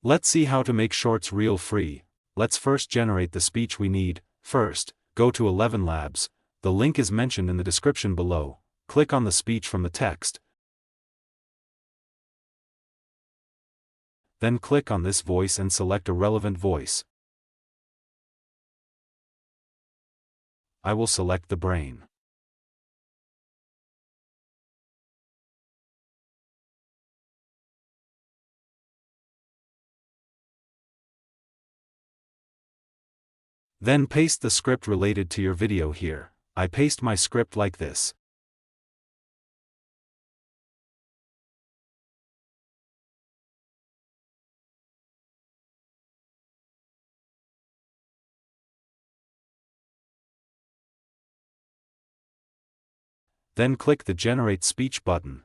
Let's see how to make shorts reel free. Let's first generate the speech we need. First, go to 11 Labs, the link is mentioned in the description below, click on the speech from the text. Then click on this voice and select a relevant voice. I will select the brain. Then paste the script related to your video here. I paste my script like this. Then click the Generate Speech button.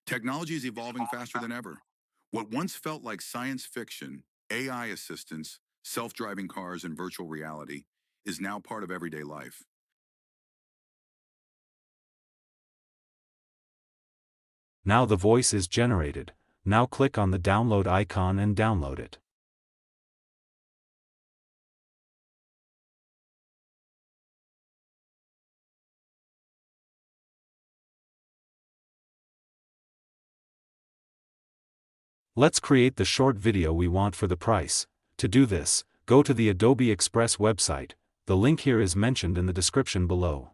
Technology is evolving faster than ever. What once felt like science fiction, AI assistants, self-driving cars, and virtual reality, is now part of everyday life. Now the voice is generated. Now click on the download icon and download it. Let's create the short video we want for the price. To do this, go to the Adobe Express website. The link here is mentioned in the description below.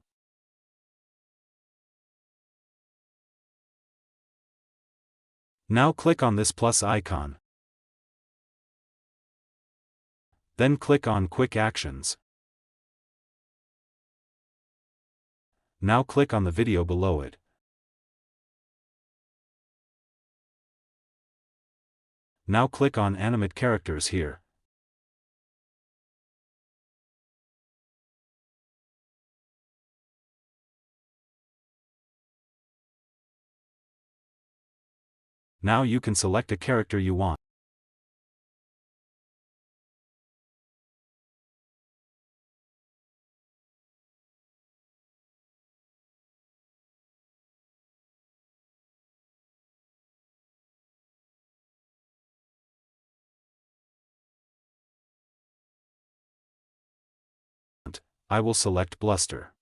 Now click on this plus icon. Then click on Quick Actions. Now click on the video below it. Now click on Animate Characters here. Now you can select a character you want. I will select Bluster.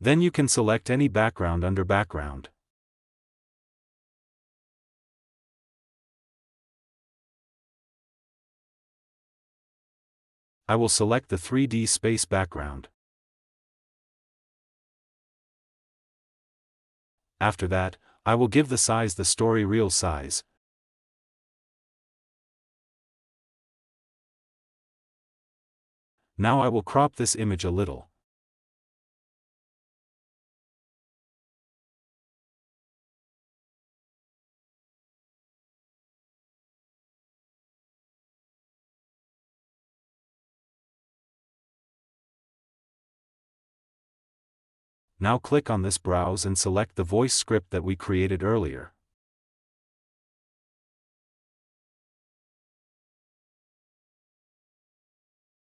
Then you can select any background under background. I will select the 3D space background. After that, I will give the size the story reel size. Now I will crop this image a little. Now click on this browse and select the voice script that we created earlier.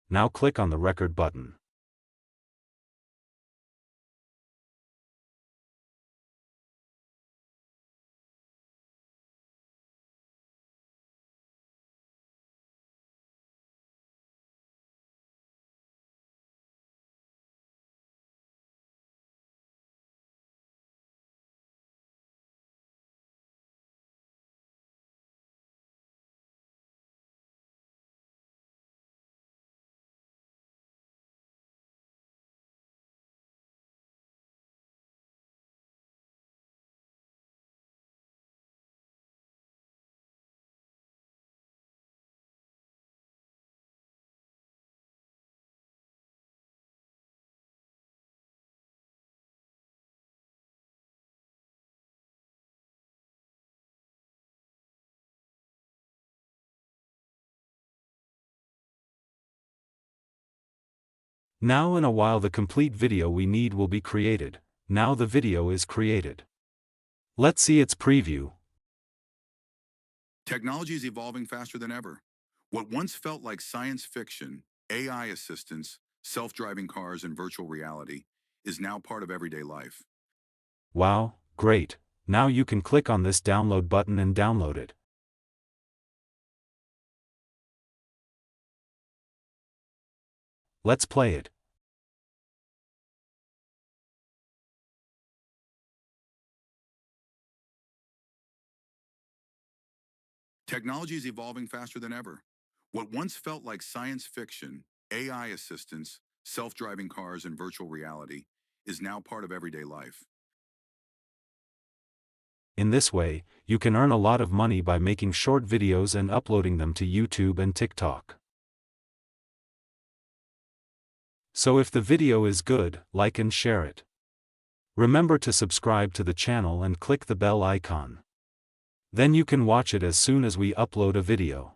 Now click on the record button. Now in a while the complete video we need will be created. Now the video is created. Let's see its preview. Technology is evolving faster than ever. What once felt like science fiction, AI assistants, self-driving cars, and virtual reality, is now part of everyday life. Wow, great. Now you can click on this download button and download it. Let's play it. Technology is evolving faster than ever. What once felt like science fiction, AI assistants, self-driving cars, and virtual reality, is now part of everyday life. In this way, you can earn a lot of money by making short videos and uploading them to YouTube and TikTok. So if the video is good, like and share it. Remember to subscribe to the channel and click the bell icon. Then you can watch it as soon as we upload a video.